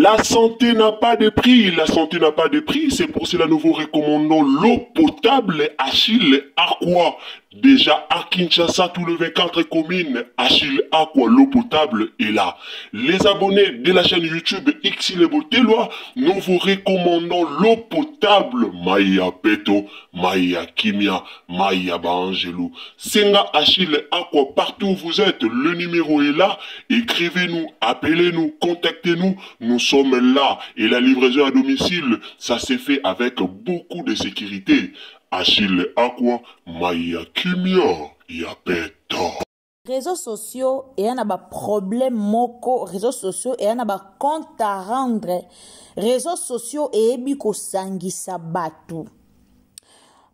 La santé n'a pas de prix, la santé n'a pas de prix, c'est pour cela nous vous recommandons l'eau potable Achille Aqua. Déjà à Kinshasa, tous les 24 communes, Achille Aqua, l'eau potable est là. Les abonnés de la chaîne YouTube Xile Botelwa, nous vous recommandons l'eau potable Maya Peto, Maya Kimia, Maya Bangelou. Senga Achille Aqua, partout où vous êtes, le numéro est là. Écrivez-nous, appelez-nous, contactez-nous. Nous sommes là. Et la livraison à domicile, ça s'est fait avec beaucoup de sécurité. Achille Aqua, Maya Kimia, Yapeto. Réseaux sociaux et un problème moko, réseaux sociaux et un compte à rendre. Réseaux sociaux et biko sangisa batu.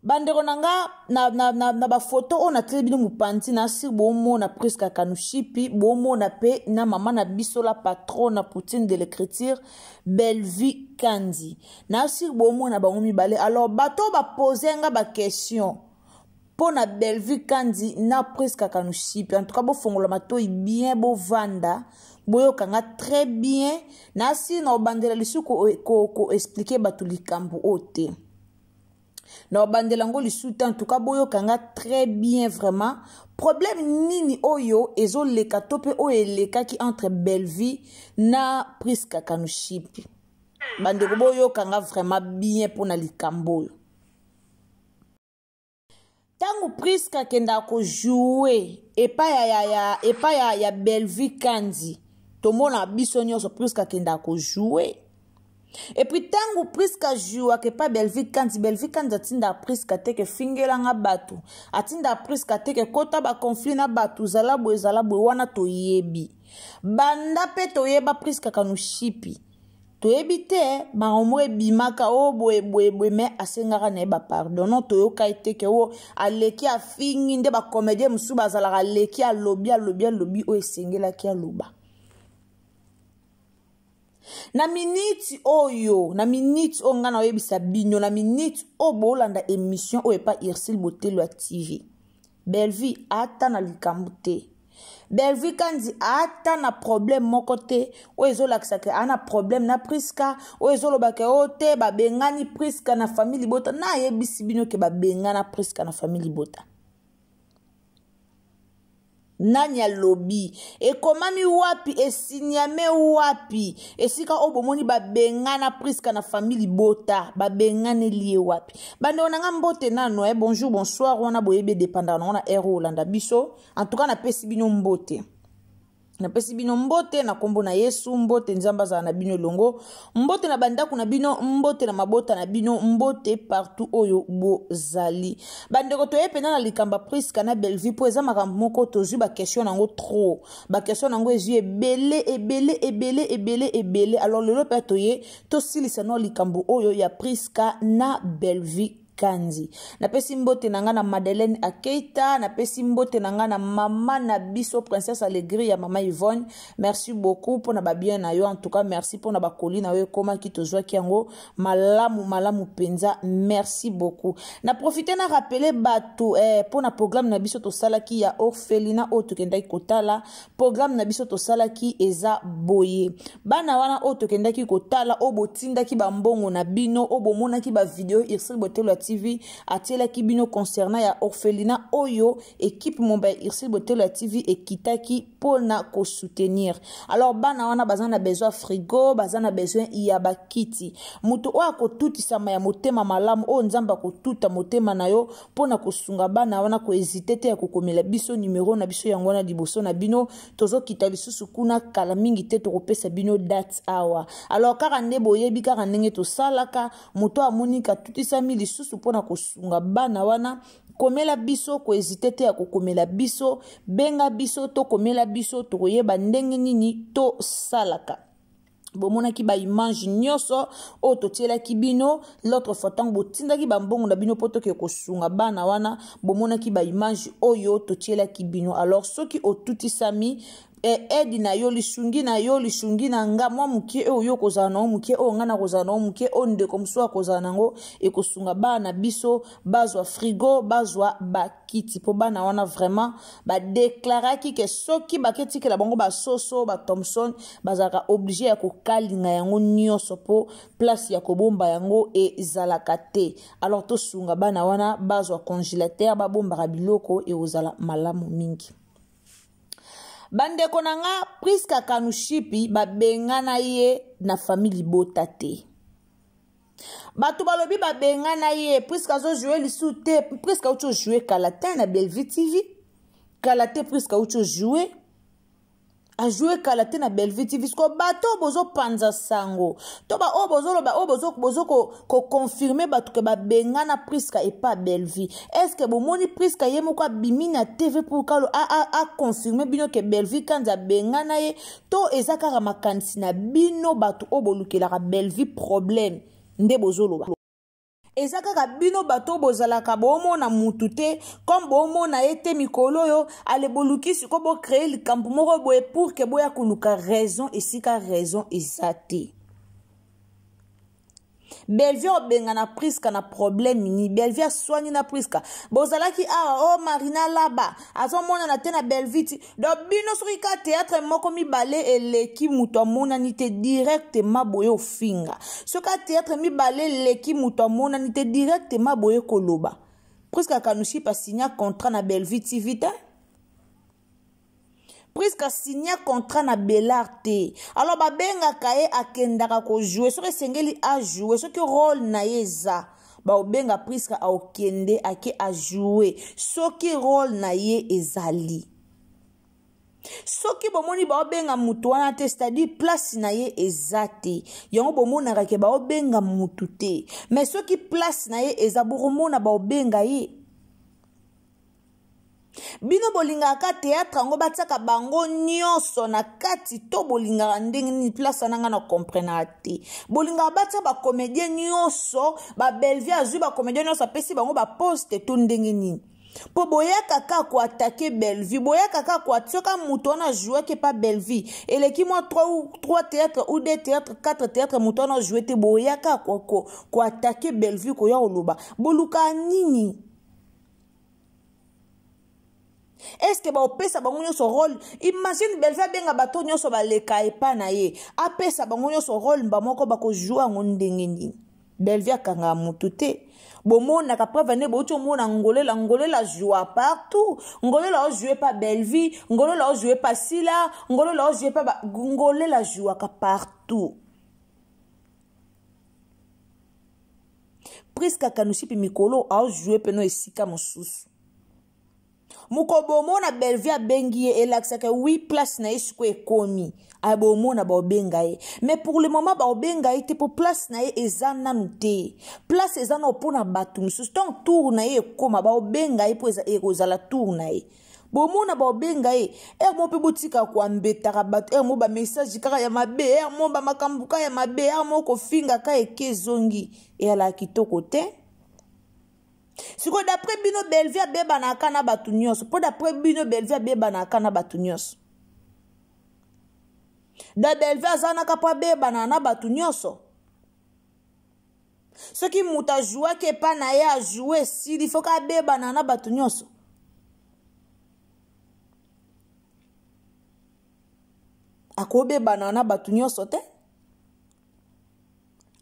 Bandero nanga na ba photo on a télébino mupanti na si bomo na presque kanushipi bomo na pe na mama na biso la patronne Poutine de l'écriture Belvi Kandi na si bomo na bango mibale. Alors bato ba poser nga ba question pour na Belvi Kandi na presque kanushipi en tout cas bo fongola matoi bien bo vanda boyo kanga très bien na si na bandela lisu ko expliquer batu likambu ote. Na bandelango li souta en tout cas boyo kanga très bien vraiment problème nini oyo ezo leka tope o eleka ki entre Belvi na Priska Kanushipi bandeko boyo kanga vraiment bien pour na likambo tangu Priska kenda ko jouer epa ya Belvi Kandi tomona biso nyonso Priska kenda ko jouer. Et puis tangu Priska joua ke pa Belvi Kandi atinda Priska teke fingelanga batu atinda Priska teke kota ba conflit na batu zalabwe wana toyebi banda pe toyeba Priska Kanushipi toyebi te ba omwe bimaka o boye me asengaka na ba pardon non toyoka teke o aleki a fingi nde ba comédien musu bazalaka aleki a lobi o esengela ki aloba. Na minute oyo, na minute o nga na oyebisa bino, na minute o bolanda émission o epa Irsil Botelwa TV. Belvi ata na likambu te. Belvi Kandi ata na problème moko te. O ezolakisa ke ana problème na Priska. O ezoloba ke o te ba bengani Priska na famille bota. Na yebisi bino ke ba bengana Priska na famille bota. Nanya lobby e komami wapi e sinyame wapi e sika obomoni ba bengana Priska na famille bota ba bengane lié wapi bande onanga mbote nano bonjour bonsoir wana boyebe dépendant na ero Holanda biso en tout cas na pesi bino mbote na pesi bino mbote na kombo na Yesu mbote nzamba za na bino longo mbote na bandaku na bino mbote na mabota na bino mbote partout oyo bozali bandeko toyepe na likamba Priska na Belvi po eza makambo moko tozwi ba question nango trop ba question nango ezwi ebele alors lelo pe toye to silisa no likambo oyo ya Priska na Belvi Kandi na pesi mbote nanga na Madeleine Akeita na pesi mbote nanga na mama na biso princesse Allegri ya mama Yvonne merci beaucoup pour na ba bien na yo en tout cas merci pour na ba koli na yo koma ki tozwa ki yango malamu penza merci beaucoup na profiter na rappeler bato pour na programme na biso to sala ki ya orphelina o tokenda ki kotala programme na biso to sala ki eza boye bana wana o tokenda ki kotala o botinda ki ba mbongo na bino o bomona ki ba video Irsil Botelwa TV atiela ki bino concernant ya orphelina oyo équipe momba Irsil Botelwa TV ekitaki pona ko soutenir alors bana wana bazana besoin frigo bazana besoin ya bakiti mutu o akotutisa ya motema malamu o nzamba ko tuta motema na yo pona ko sunga bana wana ko hésiter te ya kokomela biso numéro na biso yango na liboso na bino tozo kita lisusu kuna kala mingi te to kopesa bino date awa alors kaka nde boyebi kaka ndenge to salaka mutu amonika tutisa mi lisusu pona kosunga bana wana komela biso ko hésiter te ya kokomela biso benga biso to komela biso to koyeba ndenge nini to salaka bomona ki ba image nyoso o totiela ki bino l'autre fois tant botinda ki ba mbongo na bino poto ke kosunga bana wana bomona ki ba image oyo totiela ki bino alors soki o tuti sami edi na yo lisungi na nga mwa mukie oyo kozala na mukie o ngana kozala na mukie o ndeko mswa kozala nango ekosunga bana biso bazwa frigo bazwa bakiti po bana wana vraiment ba déclaraki que soki baketiki la bango ba soso ba Thompson bazaka obligé ya kokalinga yango nyonso po place ya kobomba yango ezalaka te. Alors to sunga bana wana bazwa congélateur ba bomba biloko e ozala malamu mingi. Bandeko nanga Priska Kanushipi babengana ye na famille Bota te. Batu balobi babengana ye Priska zo jouer lisu te. Priska ucho jouer Kalate na Bellevue TV. Kalate Priska ucho jouer. A jouer Kalate na Bellevue TV. Sko bato bozo panza sango. Toba o bozo loba o bozo ko confirmer batu ke babengana Priska et pas Bellevue. Est-ce que bomoni Priska ye moko bimi na TV pour kalo a confirmer bino ke Bellevue kanza bengana ye to ezaka makanisi na bino batu o bolukela ka Bellevue problème nde bozo loba. Ezaka ka bino bato bozalaka bomo na mutute comme bomo na ete mikolo yo ale bolukisi ko bo créer likampu moko boye pour que boya kuluka raison esika raison ezate. Bellevue obenga na Priska na problème ni Bellevue soigné na Priska bozalaki o Marina laba azomona na te na Bellevue do bino soki ka théâtre moko mibale eleki muto amona nite directement boye ofinga soka théâtre mibale eleki muto amona nite directement boye koloba. Priska Kanushipi signa contrat na Bellevue TV ta Priska signa contrat na Bellard te. Alors babenga kaye akendaka ko jouer soki sengeli a jouer soki rôle na yeza ba obenga Priska a okende ake a jouer soki rôle na ye ezali. Soki bomoni ba obenga mutu wana te c'est-à-dire place na ye ezate yango bomona ke ba obenga mutu te mais soki place na ye ezaburumona ba obenga ye. Bino bolingaka théâtre ngo bataka bango nyonso na kati to bolingaka ndenge ni place nanga na comprendre te. Bolingaka bataka ba comédien nyonso ba Bellevue azui ba comédien nyonso pesi bango ba poste to ndenge ni. Po boyaka ka ko attaquer Bellevue, boyaka ka ko atsoka muto na jouer ke pas Bellevue. Eleki moi 3 théâtres ou 2 théâtres, 4 théâtres muto na jouer te boyaka ko attaquer Bellevue ko ya oloba. Boluka nini? Est-ce que ba opesa bango nyonso rôle? Imagine Bellevue benga bato nyonso baleka epa na ye. Apesa bango nyonso rôle mba moko bako jouer ngo ndenge nini. Bellevue akanga mutu te. Bomona ka preuve ne bocho mona ngolela joue partout. Ngolela o jouer pas Bellevue, ngolela o jouer pas Sila, ngolela o jouer pas ngolela joue ka partout. Priska Kanushipi mikolo a jouer peno esika mosusu. Mukobomo na Bellevue abengi elaksaka 8 place na esiko ekomi abomo na baobenga ye mais pour le moment baobenga ye te pour place na ye ezana nute place ezana opona batu misusu donc tour na ye ekoma baobenga ye po ekozala tour na ye bomo na baobenga ye mo pe botika ko ambetaka batu mo ba message kaka ya mabe mo ba makambuka ya mabe mo ko finga ka ekezongi ala kitoko te. Si ko d'après bino Bellevue beba na kana batu nyonso po d'après bino Bellevue beba na kana batu nyonso da Bellevue azana ka po beba na batu nyonso soki muta joua ke pa na ye a jouer si il faut ka beba na batu nyonso akobe bana batu nyonso te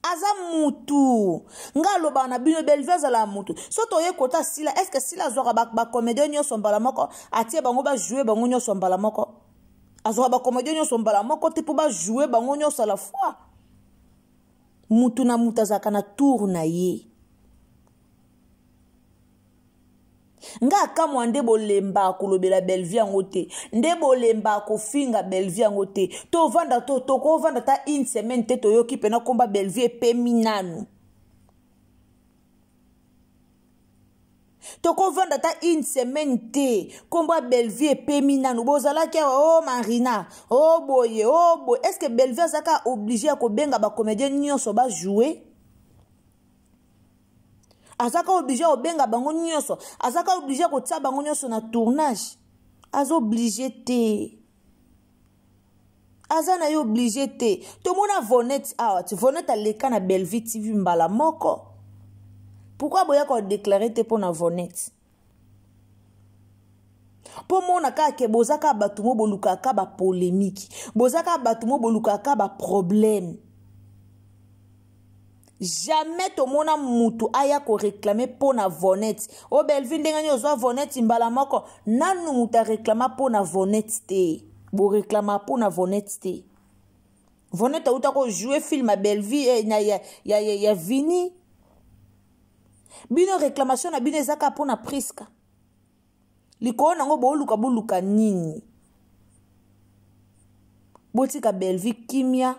aza mutu nga loba na bino Bellevue za mutu soto ye kota Sila est-ce que Sila zora ba comédien nyonso mbala moko atie bango ba jouer bango nyonso mbala moko azora ba comédien nyonso mbala moko te po ba jouer bango nyonso à la fois mutu na muta za kana tour na ye nga kamwa nde bolemba kolobela Bellevue yango te nde bolemba kofinga Bellevue yango te to vanda to ko vanda ta une semaine te to yoki pena komba Bellevue pe minanu to ko vanda ta une semaine te komba Bellevue pe minanu bozala ke Marina boye est-ce que Bellevue zaka obligé ko benga ba comédien nyonso ba jouer azaka obligé obenga bango nyonso azaka obligé ko tia bango nyonso na tournage azo obligé te Azana yo obligé te. To mona Vonette out. Vonette a leka na Bellevue TV mbala moko. Pourquoi boya ko déclarer te pour na Vonette? Po mona ka ke bozaka batumo boluka ka ba polémique. Bozaka batumo boluka ka ba problème. Jamais to mona mutu aya ko réclamer pour na Vonette. O Bellevue ndengani ozwa Vonette mbala moko. Nanu muta réclama pour na Vonette te. Bo réclama pour na Vonette te. Vonette a ko jouer film à Bellevue ya Vini. Bino réclamation na bino ezaka pour na Priska. Liko nango boluka nini. Botika Bellevue kimia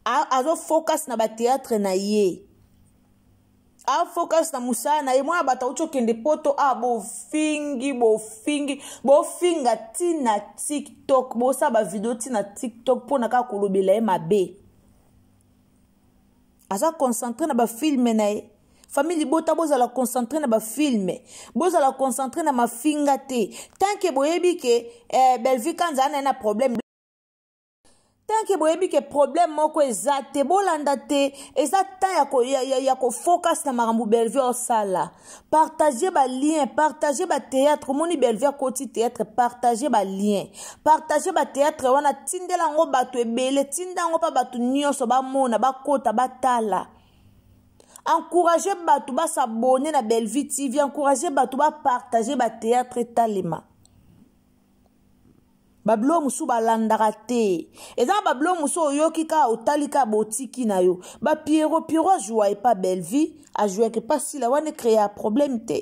azo focus na ba théâtre na ye. A focus na musala na ye mwana bata ucho kende poto bo finga tina TikTok bo sa ba video tina TikTok pona ka kolobela e mabe. Aza concentré na ba filme na ye. Famille bota boza la concentré na ba filme. Boza la concentré na ma finga te. Tant que boyebi ke Bellevue kanza na problème. Tant que boyebi ke problème moko ezate bolanda te ezata ya ko focus na marambu Bellevue au sala. Partager ba lien, partager ba théâtre, moni Bellevue koti théâtre, partager ba lien. Partager ba théâtre wana tindela ngo batu ebele, tinda ngo pa batu nyonso ba mona ba kota ba tala. Encourager batu ba s'abonner na Bellevue TV, encourager batu ba partager ba théâtre talema. Bablo musu balandaka te. Eza bablo musu oyoki ka otalika botiki na yo. Ba Pierrot a joué pas Bellevue, a joué que pas si la wane créer un problème te.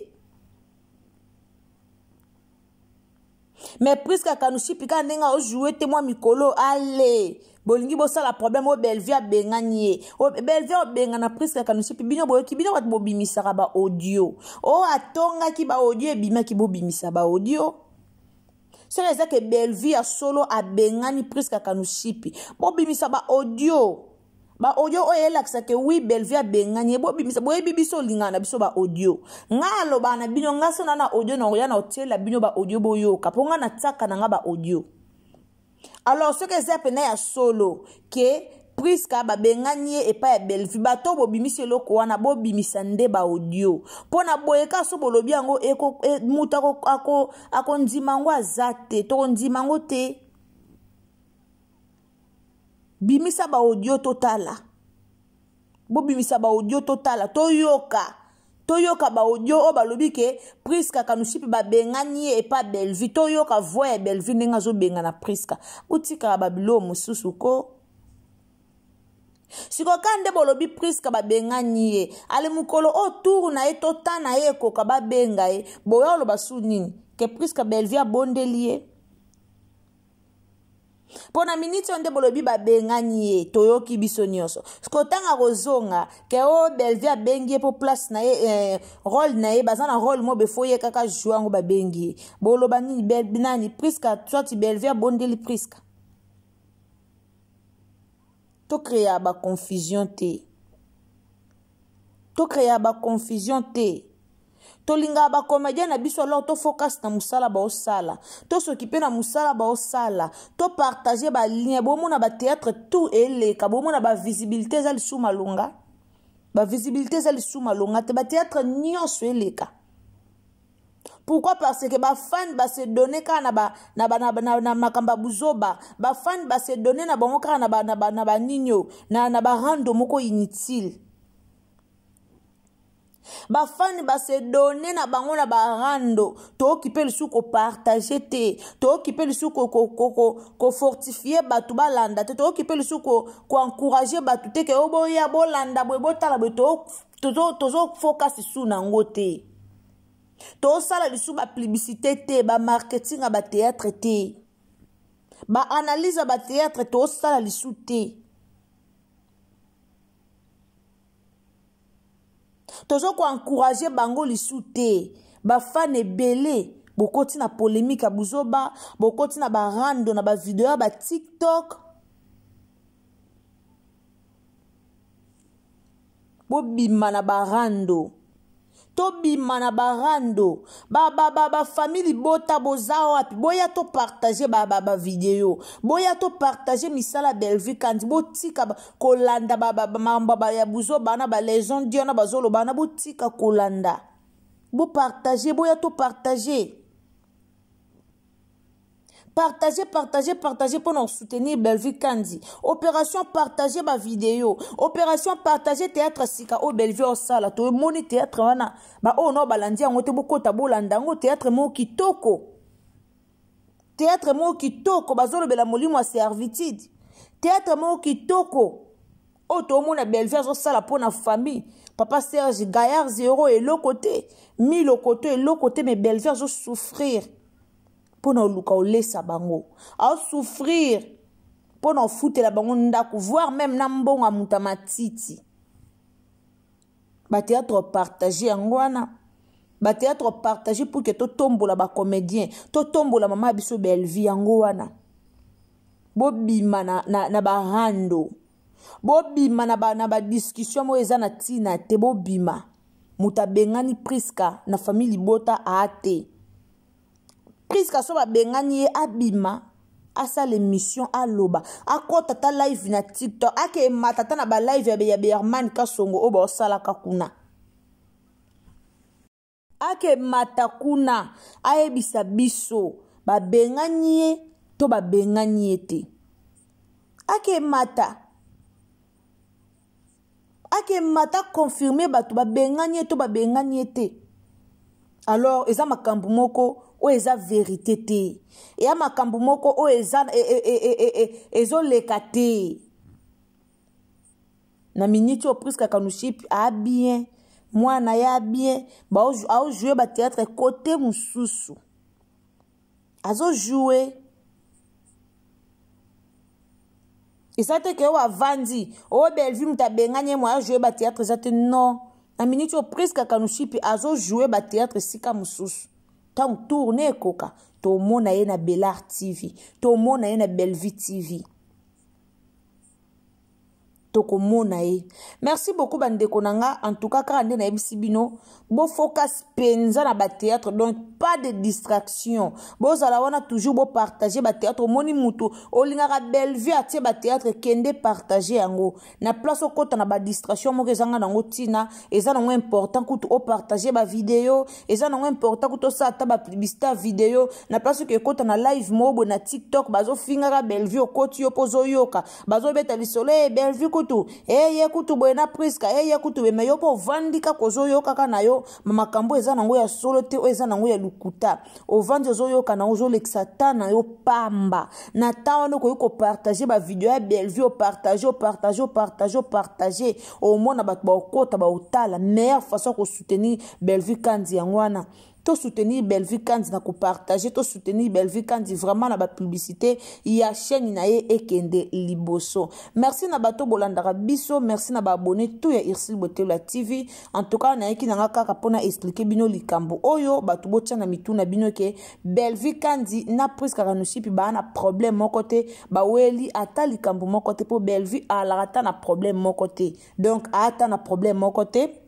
Mais Priska kanushi pika ndenga o joué te moi mikolo allez. Bolingi bosa la problème o Bellevue a benganie. O Bellevue o bengana Priska kanushi bino boyoki bino wat bobimisa ba audio. O atonga ki ba audio ebima ki bobimisa ba audio. C'est ça que Bellevue a solo a bengani Priska kanushipi. Bobimisa ba audio. Ba audio o yelaksa ke oui Bellevue a bengani bobimisa boye bibiso lingana biso ba audio. Ngalo bana bino ngaso na audio na oyana hotela bino ba audio boyo kaponga na tsaka na nga ba audio. Alors ce que c'est pena ya solo que Priska ba bengani e pa ya Bellevue bato bobimisa loko wana bobimisa nde ba audio pona boyeka so bolobi yango muta ako ndimango azate to ndimango te bimisa ba audio totala bobimisa ba audio totala toyoka ba audio o balobi ke Priska kanushipi ba bengani e pa Bellevue toyoka voix ya Bellevue ndenga zo bengana Priska utika ba bilo mususu ko. Siko kande bolobi Priska ba bengani ye ale mukolo autour na ye totana ye koka ba benga ye boya lo basu nini ke Priska Bellevue abondeliye pona minute onde bolobi ba bengani ye toyoki biso nyonso siko tanga kozonga ke o Bellevue abengi po place na ye rôle na ye bazana rôle mo befoye kaka jouango ba bengi boloba nini nani Priska soit Bellevue abondeli Priska. To créer ba confusion te. To créer ba confusion te. To linga ba comédien na biso alors to focus na musala ba osala. To s'occuper na musala ba osala. To partager ba lien bo mona ba théâtre tout eleka bo mona ba visibilité za lisu malonga. Ba visibilité za lisu malonga te ba théâtre nyonso eleka. Pourquoi? Parce que ba fan ba se donner ka na makamba buzoba ba fan ba se donner na bango ka na ba ninyo na ba rando moko inutile ba fan ba se donner na bango na ba rando to occuper le sou ko partager te to occuper le sou ko fortifier batu balanda te to occuper le sou ko encourager batu te ke oboya bolanda bo tala bo to focus sou na ngote. To sala lisu ba publicité te ba marketing ba théâtre te ba analyse ba théâtre to sala lisu te tozo ko encourager bango lisu te ba fan ebele bokoti na polémique a buzoba bokoti na ba rando na ba vidéo ba TikTok bobima na ba rando to bima na barando ba famille bota bozao api boya to partager ba vidéo boya to partager misala Bellevue Kandi botika kolanda ba ya buzo bana ba legend diona bazolo bana botika kolanda bo partager boya to partager. Partagez pour nous soutenir Bellevue Kandi. Opération partager ma vidéo. Opération partager théâtre sika au Bellevue au sala. To moni théâtre wana. Ba oh no balandi ngote boko tabolanda ngo théâtre mo kitoko. Théâtre mo kitoko bazolo bela molimo servitude. Théâtre mo kitoko. O to mona Bellevue au sala pour na famille. Papa Serge Gaillard 0 et l'autre côté. 1000 au côté et l'autre côté mais Bellevue au souffrir. Pour nous luka olesa bango a souffrir pour nous foutre la bango ndako voir même na mbonga mutamatiti ba théâtre partagé ngwana ba théâtre partagé pour que to tombola ba comédien to tombola mama biso Bellevue ngwana bo bima na ba rando bo bima na ba discussion mo ezana tina te bo bima mutabengani Priska na famille bota ate Priska so ba bengani abima asa l'émission aloba akota ta live na TikTok ake matata na ba live ya Berman Kasongo oba sala kakuna ake matakuna ayebisa biso ba bengani to ba bengani te ake mata confirmer ba to ba bengani to ba bengani te alors eza makambu moko o eza vérité te ya makambu moko o eza ezo lekate na minute o Priska Kanushipi a bien mwana ya bien ba o jouer ba théâtre côté mususu azo jouer isate ke wa vandi o Bellevue mutabenganye mwa jouer ba théâtre zate non na minute o Priska Kanushipi azo jouer ba théâtre sika mususu tant tourner koka to mona ye na Belar TV to mona ye na Bellevue TV to ko mona ye. Merci beaucoup bandeko nanga en tout cas quand na ebisi bino bo focus penza na ba théâtre donc pas de distraction bo zala wana toujours bo partager ba théâtre moni mutu olingaka Bellevue atie ba théâtre kende partager yango na place o kota na ba distraction mo kezanga nango tina eza nango important kutu o partager ba vidéo eza nango important kutu sa ta ba publicité vidéo na place ke kota na live mobo na TikTok bazo fingaka Bellevue o koti yo pozo yoka bazo beta lisolo Bellevue kutu ye kutu boena Priska ye kutu be meyo po vandika kozo yoka kana yo mama kambo eza nango ya solo te o eza nango ya lukuta o vandi zo yoka na ozo lexata na yo pamba na taono ko yiko partager ba vidéo ya Bellevue o partager au mona bat ba okota ba otala meilleure façon ko soutenir Bellevue Kandi yangwana to soutenir Bellevue Kandi na ko partager to soutenir Bellevue Kandi vraiment na ba publicité ya chaîne na ye ekende liboso. Merci na bato bolandaka biso, merci na ba abonné tout ya Irsil Botela TV. En tout cas na yeki nanga kaka pona expliquer bino likambo oyo bato botia na mituna bino ke Bellevue Kandi na Priska Kanushipi ba na problème moko te ba weli ata likambo moko te po Bellevue alata na problème moko te donc ata na problème moko te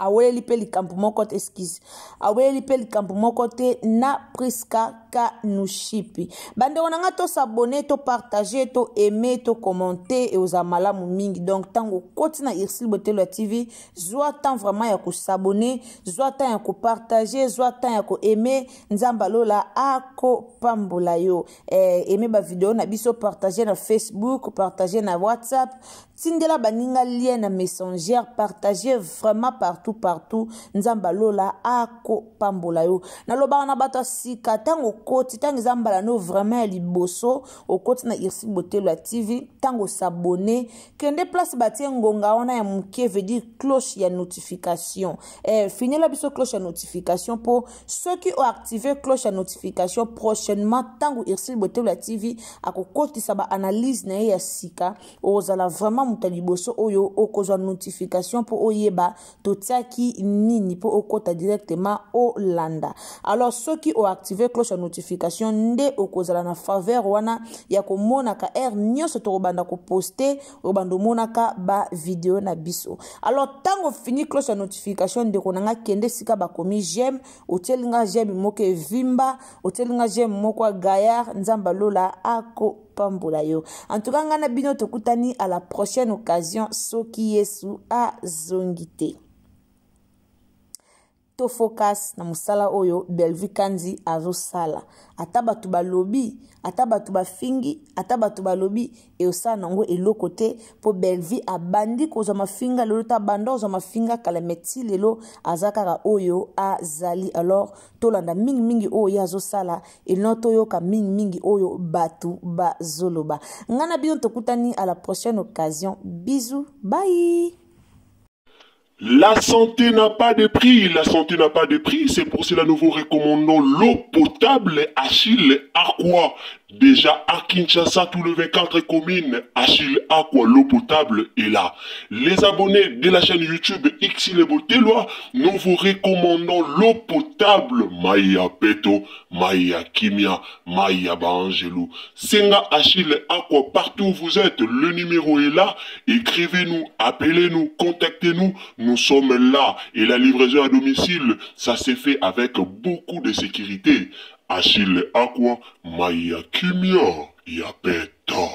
aweli pe likambo moko te excuse aweli pe likambo moko te na Priska Kanushipi bande onanga to s'abonner to partager to aimer to commenter et aux amalamu mingi donc tango koti na Irsil Botela TV zwa temps vraiment ya ko s'abonner zwa temps ya ko partager zwa temps ya ko aimer nzamba lola ako pambola yo aimer ba vidéo na biso partager na Facebook partager na WhatsApp tindela baninga lien na Messenger partager vraiment partout nzamba lola ako pambola yo na loba na bato sika tango koti tango nzamba no vraiment liboso o koti na Irsil Botela TV tango s'abonner kende place batie ngonga wana ya mukie veut dire cloche ya notification finila biso cloche ya notification pour ceux qui ont activé cloche ya notification prochainement tango Irsil Botela TV akokoti sa ba analyse na ya sika ozala vraiment muta liboso oyo okozwa notification po oyeba totiaki nini po okota directement olanda. Alors soki o activer cloche ya notification nde okozala na faveur wana ya komonaka air nyonso tokobanda ko poster obando monaka ba video na biso. Alors tango fini cloche ya notification de konanga kende sika bakomi j'aime otelinga j'aime moko vimba otelinga j'aime moko gaillard nzamba lola ako pambola yo. En tout cas ngana bino tokutani à la prochaine occasion soki Yesu azongite. To focus na musala oyo Bellevue Kanzi azo sala. Ataba tuba lobby, ataba tuba fingi, ataba tuba lobby e osa nango eloko te po Bellevue abandi ko za mafinga lelo ta bando za mafinga kala meti lelo azakara oyo azali. Alors tolanda mingi oyo azo sala enoto yo ka mingi oyo batu ba zoloba. Ngana bino tokutani à la prochaine occasion. Bisous, bye. La santé n'a pas de prix, la santé n'a pas de prix, c'est pour cela nous vous recommandons l'eau potable Achille Aqua. Déjà à Kinshasa, tout le 24 communes, Achille Aqua, l'eau potable est là. Les abonnés de la chaîne YouTube Xile Botelwa, nous vous recommandons l'eau potable Maya Peto, Maya Kimia, Maya Bangelou. Senga Achille Aqua, partout où vous êtes, le numéro est là. Écrivez-nous, appelez-nous, contactez-nous. Nous sommes là et la livraison à domicile, ça s'est fait avec beaucoup de sécurité. Achille Aqua, Maya Kimia, Yapeto.